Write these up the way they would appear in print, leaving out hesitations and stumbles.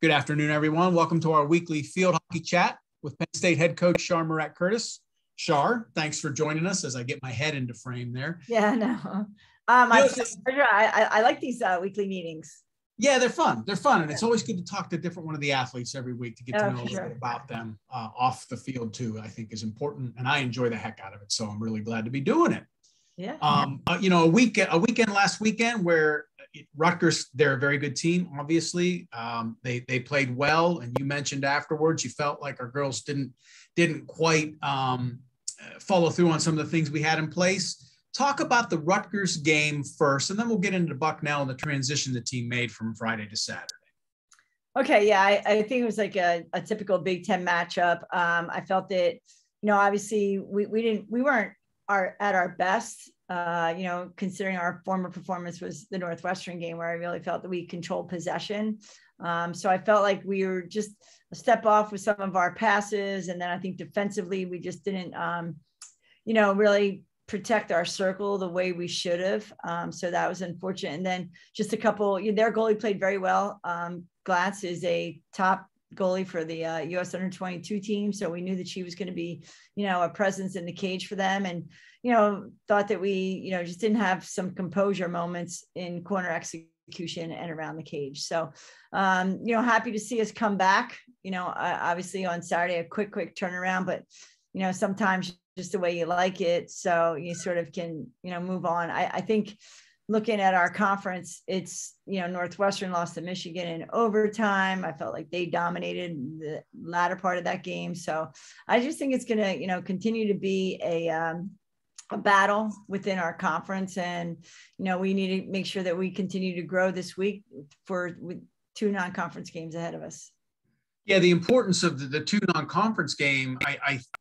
Good afternoon, everyone. Welcome to our weekly field hockey chat with Penn State head coach Char Morett-Curtiss. Char, thanks for joining us as I get my head into frame there. Yeah, no. I like these weekly meetings. Yeah, they're fun. They're fun. And it's always good to talk to different one of the athletes every week to get to know a little bit about them off the field too, I think is important. And I enjoy the heck out of it. So I'm really glad to be doing it. Yeah. A weekend last weekend where Rutgers, they're a very good team, obviously. They played well. And you mentioned afterwards, you felt like our girls didn't quite follow through on some of the things we had in place. Talk about the Rutgers game first, and then we'll get into Bucknell and the transition the team made from Friday to Saturday. Okay, yeah, I think it was like a typical Big Ten matchup. I felt that, obviously we weren't at our best, considering our former performance was the Northwestern game where I really felt that we controlled possession. So I felt like we were just a step off with some of our passes. And then I think defensively, we just didn't, really protect our circle the way we should have. So that was unfortunate. And then just their goalie played very well. Glatz is a top goalie for the U.S. under-22 team. So we knew that she was going to be, a presence in the cage for them. And, thought that we, just didn't have some composure moments in corner execution and around the cage. So, happy to see us come back, obviously on Saturday, a quick turnaround, but, sometimes just the way you like it. So you sort of can, move on. I think looking at our conference, it's, Northwestern lost to Michigan in overtime. I felt like they dominated the latter part of that game. So I just think it's going to, continue to be a battle within our conference. And, we need to make sure that we continue to grow this week with 2 non-conference games ahead of us. Yeah, the importance of the 2 non-conference game,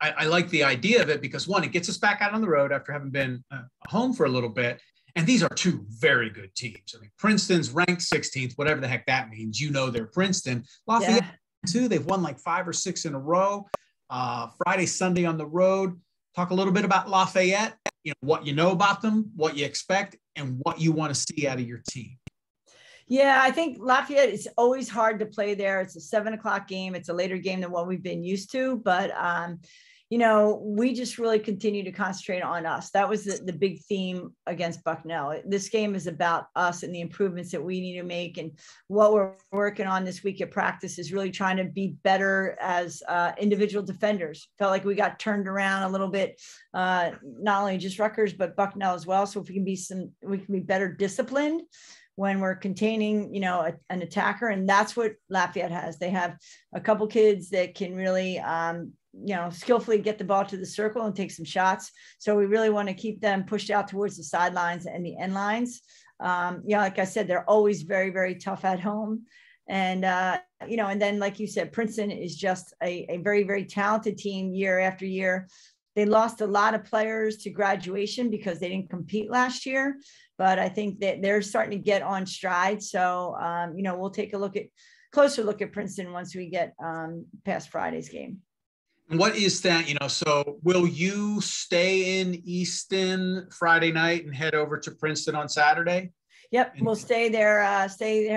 I like the idea of it because, one, it gets us back out on the road after having been home for a little bit. And these are 2 very good teams. I mean, Princeton's ranked 16th, whatever the heck that means. They're Princeton. Lafayette, too. They've won like 5 or 6 in a row. Friday, Sunday on the road. Talk a little bit about Lafayette, what you know about them, what you expect, and what you want to see out of your team. Yeah, I think Lafayette is always hard to play there. It's a 7:00 game. It's a later game than what we've been used to, but we just really continue to concentrate on us. That was the big theme against Bucknell. This game is about us and the improvements that we need to make. And what we're working on this week at practice is really trying to be better as individual defenders. Felt like we got turned around a little bit, not only just Rutgers, but Bucknell as well. So if we can be better disciplined when we're containing, an attacker. And that's what Lafayette has. They have a couple kids that can really, skillfully get the ball to the circle and take some shots. So we really want to keep them pushed out towards the sidelines and the end lines. Like I said, they're always very, very tough at home. And, and then, like you said, Princeton is just a very, very talented team year after year. They lost a lot of players to graduation because they didn't compete last year, but I think that they're starting to get on stride. So, we'll take a closer look at Princeton once we get past Friday's game. And what is that, so will you stay in Easton Friday night and head over to Princeton on Saturday? Yep. We'll stay there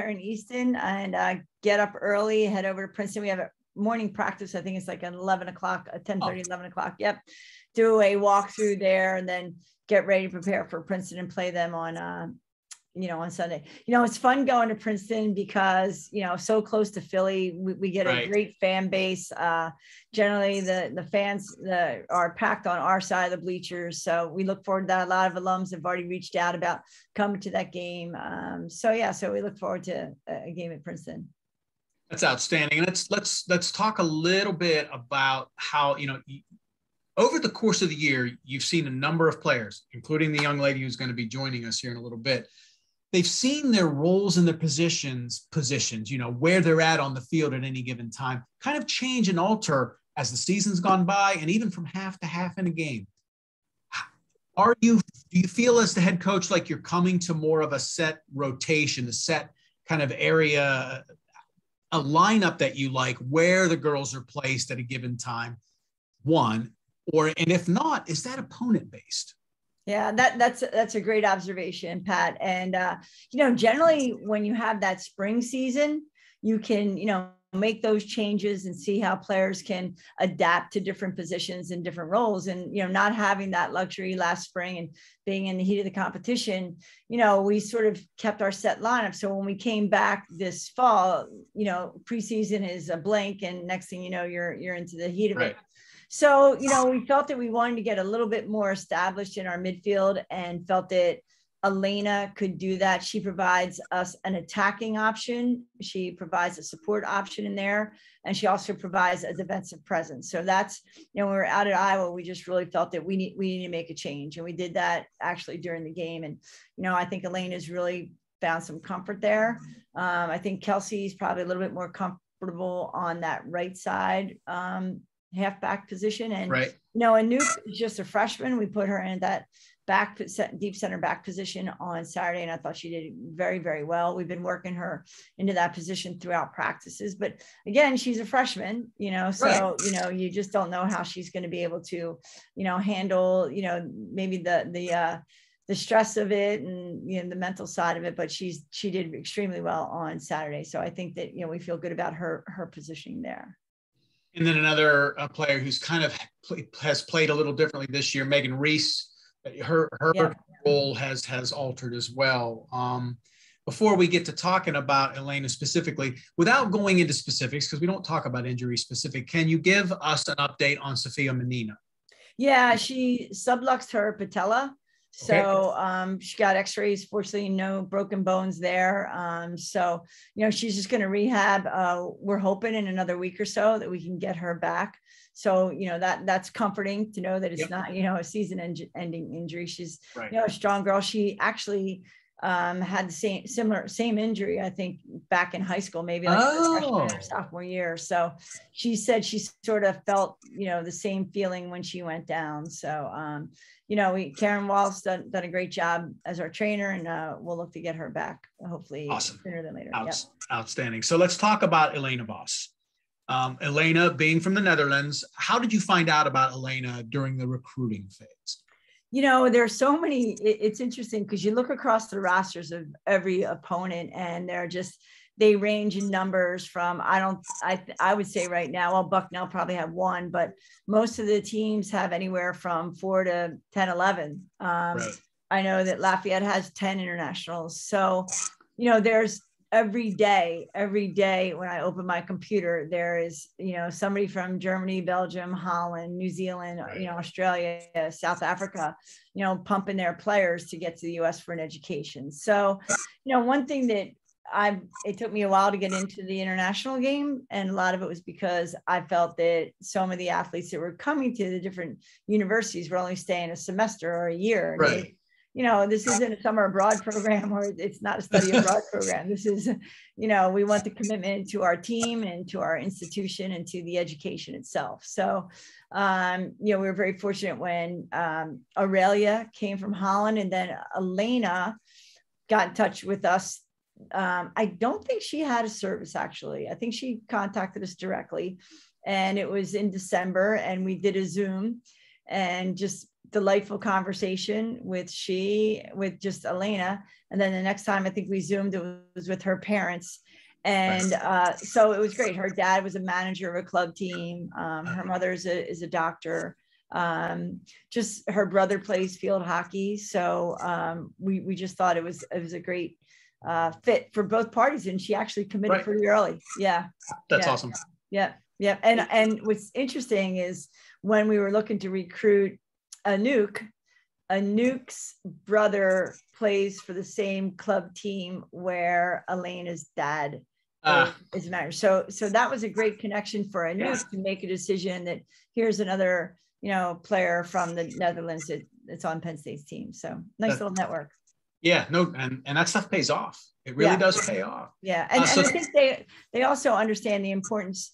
in Easton and get up early, head over to Princeton. We have a morning practice. I think it's like at 11 o'clock, 10:30, 11 o'clock. Yep. Do a walkthrough there and then get ready to prepare for Princeton and play them on, on Sunday. It's fun going to Princeton because, so close to Philly, we get a great fan base. Generally the fans are packed on our side of the bleachers. So we look forward to that. A lot of alums have already reached out about coming to that game. So we look forward to a game at Princeton. That's outstanding. And let's talk a little bit about how, over the course of the year, you've seen a number of players, including the young lady who's going to be joining us here in a little bit. They've seen their roles and their positions, where they're at on the field at any given time, kind of change and alter as the season's gone by and even from half to half in a game. Do you feel as the head coach like you're coming to more of a set rotation, a set kind of area, a lineup that you like where the girls are placed at a given time? And if not, is that opponent based? Yeah, that's a great observation, Pat. And, generally when you have that spring season, you can, make those changes and see how players can adapt to different positions and different roles. And, not having that luxury last spring and being in the heat of the competition, we sort of kept our set lineup. So when we came back this fall, preseason is a blink, and next thing you know, you're into the heat of it. So, we felt that we wanted to get a little bit more established in our midfield, and felt that Elena could do that. She provides us an attacking option. She provides a support option in there. And she also provides a defensive presence. So that's, when we were out at Iowa, we just really felt that we need to make a change. And we did that actually during the game. And, I think Elena's really found some comfort there. I think Kelsey's probably a little bit more comfortable on that right side halfback position. And, Anouk is just a freshman. We put her in that deep center back position on Saturday, and I thought she did very, very well. We've been working her into that position throughout practices, but again, she's a freshman, so you just don't know how she's going to be able to, handle, maybe the stress of it and the mental side of it. But she did extremely well on Saturday, so I think that we feel good about her positioning there. And then another player who's kind of has played a little differently this year, Megan Reese. Her role has altered as well. Before we get to talking about Elena specifically, without going into specifics, because we don't talk about injury specific, can you give us an update on Sophia Menina? Yeah, she subluxed her patella. So she got x-rays, fortunately no broken bones there. So, she's just going to rehab. We're hoping in another week or so that we can get her back. So, that's comforting to know that it's not, a season ending injury. She's, a strong girl. She actually had the same injury, I think, back in high school, maybe like freshman or sophomore year. So she said she sort of felt, the same feeling when she went down. So, Karen Wallace done a great job as our trainer, and we'll look to get her back hopefully sooner than later. Outstanding. So let's talk about Elena Vos. Elena, being from the Netherlands, how did you find out about Elena during the recruiting phase? There's so many, it's interesting because you look across the rosters of every opponent, and they range in numbers from, I would say right now, well, Bucknell probably have one, but most of the teams have anywhere from 4 to 10, 11. I know that Lafayette has 10 internationals. So, there's every day when I open my computer, there is, somebody from Germany, Belgium, Holland, New Zealand, Australia, South Africa, pumping their players to get to the US for an education. So, one thing that it took me a while to get into the international game. And a lot of it was because I felt that some of the athletes that were coming to the different universities were only staying a semester or a year. Right. This isn't a summer abroad program, or it's not a study abroad program. This is, we want the commitment to our team and to our institution and to the education itself. So, we were very fortunate when Aurelia came from Holland, and then Elena got in touch with us. I don't think she had a service, actually. I think she contacted us directly, and it was in December, and we did a Zoom, and just delightful conversation with just Elena. And then the next time I think we Zoomed, it was with her parents. And so it was great. Her dad was a manager of a club team. Her mother is a doctor. Just her brother plays field hockey. So we just thought it was a great fit for both parties. And she actually committed pretty early. Yeah. That's awesome. Yeah. Yeah. And what's interesting is when we were looking to recruit Anouk's brother plays for the same club team where Elena's dad is married. So that was a great connection for Anouk to make a decision that here's another, player from the Netherlands that's on Penn State's team. So nice little network. Yeah, no, and that stuff pays off. It really does pay off. Yeah. And I think they also understand the importance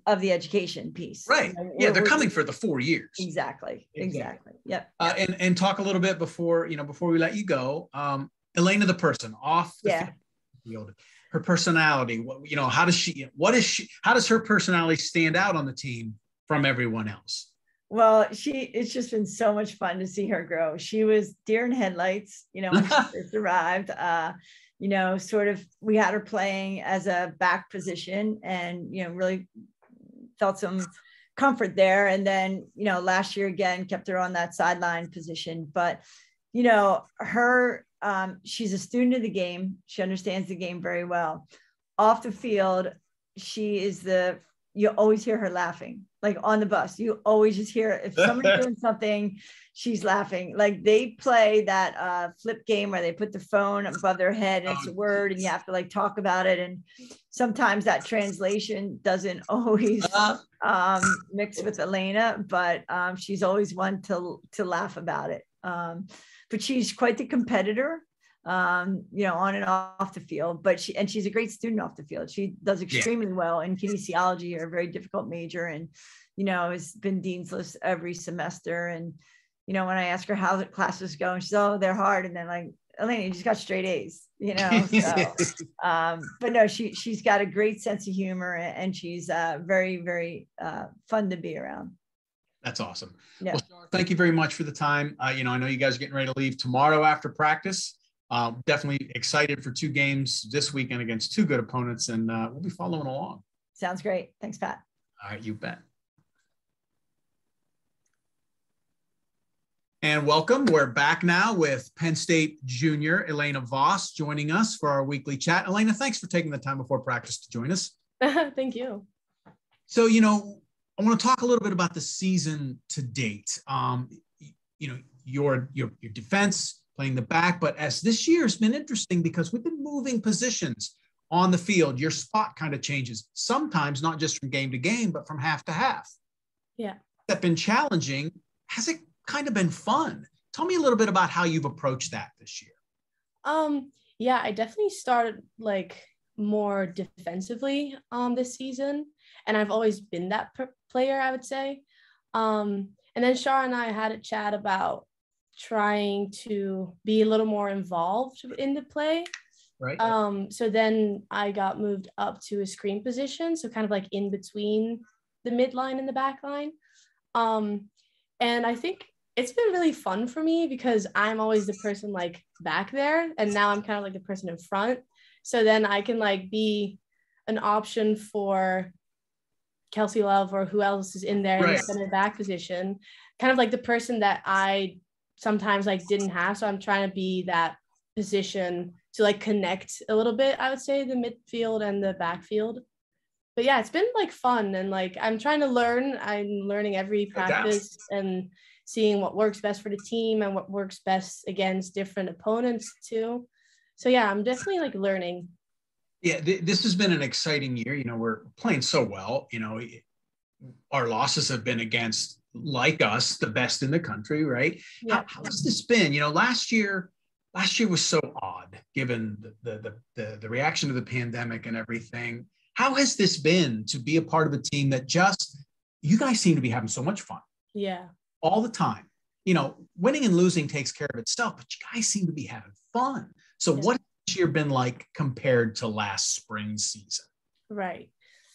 of the education piece. Right. They're coming for the 4 years. Exactly. Yep. And talk a little bit before we let you go. Elena, the person off the field, her personality, how does her personality stand out on the team from everyone else? Well, it's just been so much fun to see her grow. She was deer in headlights, when she first arrived. sort of, we had her playing as a back position and, really felt some comfort there. And then, last year again, kept her on that sideline position. But, her, she's a student of the game. She understands the game very well. Off the field, she is you always hear her laughing, like on the bus. You always just hear, if somebody's doing something, she's laughing. Like they play that flip game where they put the phone above their head and it's a word and you have to like talk about it. And sometimes that translation doesn't always mix with Elena, but she's always one to laugh about it. But she's quite the competitor, on and off the field, but she's a great student off the field. She does extremely well in kinesiology, or a very difficult major, and has been dean's list every semester. And when I ask her how the classes go, and she's, oh, they're hard, and then like, Elena, you just got straight A's, so but no, she's got a great sense of humor, and she's very, very fun to be around. That's awesome. Yeah. Well, Char, thank you very much for the time. I know you guys are getting ready to leave tomorrow after practice. Definitely excited for 2 games this weekend against 2 good opponents, and we'll be following along. Sounds great. Thanks, Pat. All right, you bet. And welcome. We're back now with Penn State junior Elena Voss joining us for our weekly chat. Elena, thanks for taking the time before practice to join us. Thank you. So, I want to talk a little bit about the season to date. Your defense, playing the back, but as this year has been interesting because we've been moving positions on the field. Your spot kind of changes, sometimes not just from game to game, but from half to half. Yeah. That's been challenging. Has it kind of been fun? Tell me a little bit about how you've approached that this year. Yeah, I definitely started like more defensively this season, and I've always been that player, I would say. And then Char and I had a chat about trying to be a little more involved in the play. Right. So then I got moved up to a screen position, so kind of like in between the midline and the back line. And I think it's been really fun for me because I'm always the person like back there, and now I'm kind of like the person in front. So then I can like be an option for Kelsey Love or who else is in there in the center back position, kind of like the person that I sometimes like didn't have. So I'm trying to be that position to like connect a little bit, I would say, the midfield and the backfield. But yeah, it's been like fun, and like I'm trying to learn. I'm learning every practice and seeing what works best for the team and what works best against different opponents too. So yeah, I'm definitely like learning. Yeah, this has been an exciting year. We're playing so well. Our losses have been against, like us, the best in the country, right? Yeah. How has this been? Last year was so odd given the reaction to the pandemic and everything. How has this been to be a part of a team that you guys seem to be having so much fun? Yeah. All the time. Winning and losing takes care of itself, but you guys seem to be having fun. So what has this year been like compared to last spring season? Right.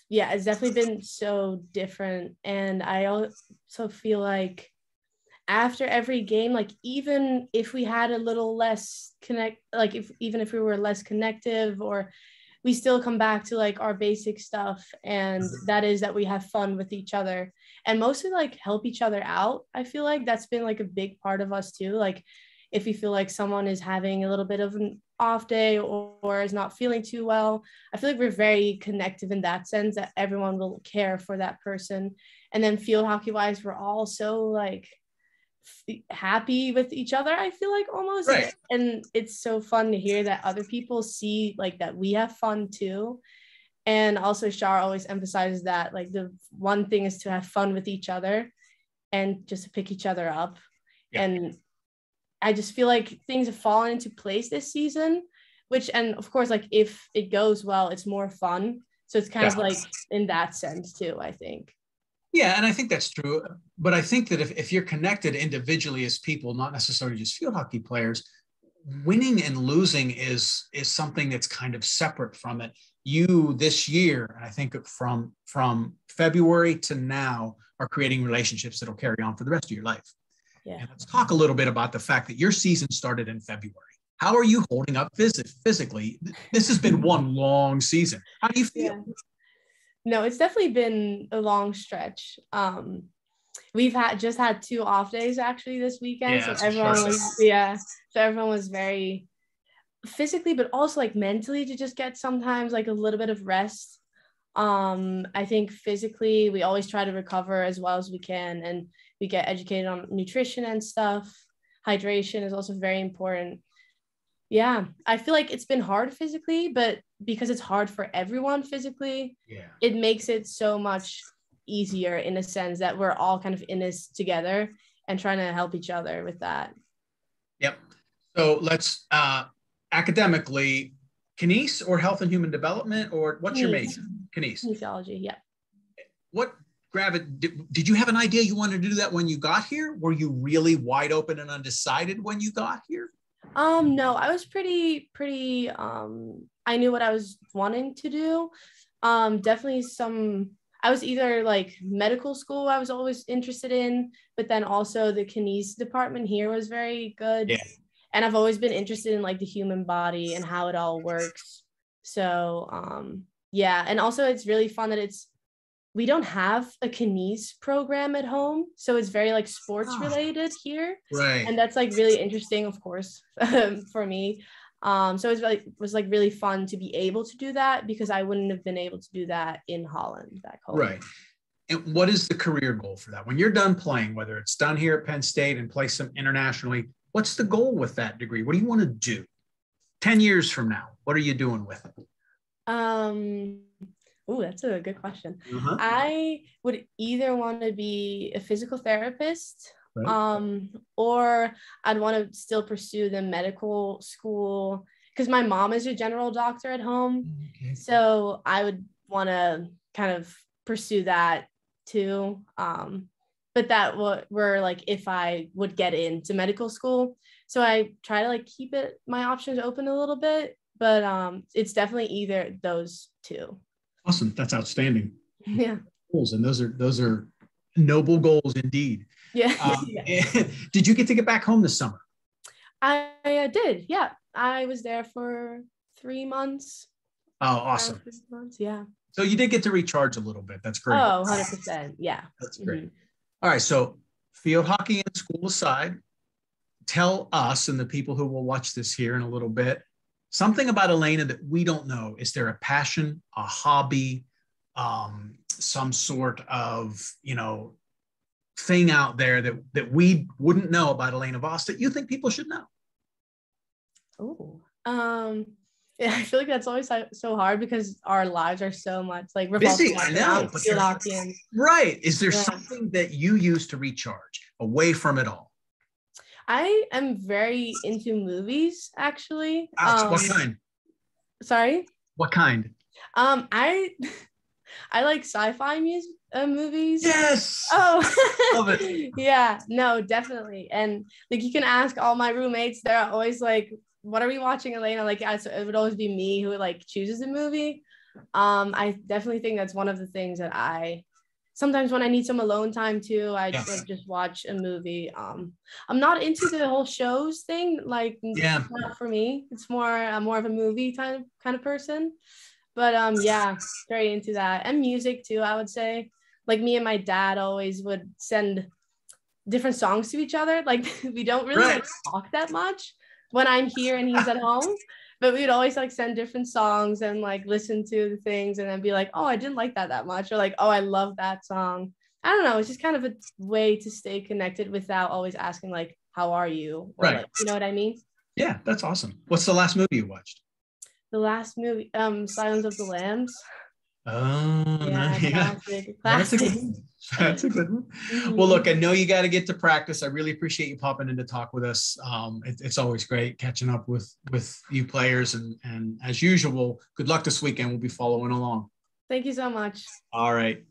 Yeah, it's definitely been so different. And I also feel like after every game, like even if we had a little less even if we were less connective, or we still come back to like our basic stuff, and that is that we have fun with each other and mostly like help each other out. I feel like that's been like a big part of us too. Like if you feel like someone is having a little bit of an off day or is not feeling too well, I feel like we're very connective in that sense, that everyone will care for that person. And then field hockey wise, we're all so like happy with each other, I feel like, almost. Right. And it's so fun to hear that other people see like that we have fun too. And also Char always emphasizes that like the one thing is to have fun with each other and just to pick each other up. Yeah. And I just feel like things have fallen into place this season, and of course, like if it goes well, it's more fun. So it's kind of like in that sense too, I think. Yeah, and I think that's true. But I think that if you're connected individually as people, not necessarily just field hockey players, winning and losing is something that's kind of separate from it. You this year, and I think from February to now, are creating relationships that'll carry on for the rest of your life. Yeah. And let's talk a little bit about the fact that your season started in February. How are you holding up physically? This has been one long season. How do you feel? Yeah. No, it's definitely been a long stretch. We've just had 2 off days actually this weekend. Yeah, So everyone was very physically, but also like mentally to just get sometimes like a little bit of rest. I think physically we always try to recover as well as we can, and we get educated on nutrition and stuff. Hydration is also very important. Yeah, I feel like it's been hard physically, but because it's hard for everyone physically, it makes it so much easier in a sense that we're all kind of in this together and trying to help each other with that. Yep. So let's academically, kinese or health and human development, or what's your major? Kinese. Kinesiology, yeah. What did you have an idea you wanted to do that when you got here? Were you really wide open and undecided when you got here? No, I was pretty I knew what I was wanting to do. Definitely I was either like medical school I was always interested in, but then also the kinese department here was very good. Yeah. And I've always been interested in like the human body and how it all works. So yeah, and also it's really fun that we don't have a kinese program at home, so it's very like sports related here, right? And that's like really interesting, of course, for me. So it was like really fun to be able to do that, because I wouldn't have been able to do that in Holland back home. Right. And what is the career goal for that? When you're done playing, whether it's done here at Penn State and play some internationally, what's the goal with that degree? What do you want to do 10 years from now? What are you doing with it? Oh, that's a good question. I would either want to be a physical therapist, right, or I'd want to still pursue the medical school, because my mom is a general doctor at home. Okay. So I would want to kind of pursue that too. But that were like if I would get into medical school. So I try to like keep my options open a little bit, but it's definitely either those two. Awesome. That's outstanding. Yeah. Goals. And those are noble goals indeed. Yeah. Did you get to get back home this summer? I did. Yeah. I was there for 3 months. Oh, awesome. 3 months, yeah. So you did get to recharge a little bit. That's great. Oh, 100%. Yeah. That's great. Mm-hmm. All right. So field hockey and school aside, tell us and the people who will watch this here in a little bit, something about Elena that we don't know. Is there a passion, a hobby, some sort of, thing out there that we wouldn't know about Elena Vos that you think people should know? Oh, yeah, I feel like that's always so hard because our lives are so much like busy. I know. Field hockey and, right. Is there something that you use to recharge away from it all? I am very into movies, actually. What kind? Sorry? What kind? I like sci-fi movies. Yes. Oh, love it. Yeah, no, definitely. And like you can ask all my roommates, they're always like, what are we watching, Elena? Like it would always be me who like chooses a movie. I definitely think that's one of the things that sometimes when I need some alone time too, I just watch a movie. I'm not into the whole shows thing. Like, not for me. It's more of a movie kind of person. But yeah, very into that. And music too, I would say. Like me and my dad always would send different songs to each other. Like we don't really like talk that much when I'm here and he's at home. But we'd always like send different songs and like listen to the things and then be like, oh, I didn't like that much. Or like, oh, I love that song. I don't know. It's just kind of a way to stay connected without always asking like, how are you? Or, like, you know what I mean? Yeah, that's awesome. What's the last movie you watched? The last movie, Silence of the Lambs. Oh, yeah. Classic. That's a good one. That's a good one. Mm-hmm. Well, look, I know you got to get to practice. I really appreciate you popping in to talk with us. It's always great catching up with you players. And as usual, good luck this weekend. We'll be following along. Thank you so much. All right.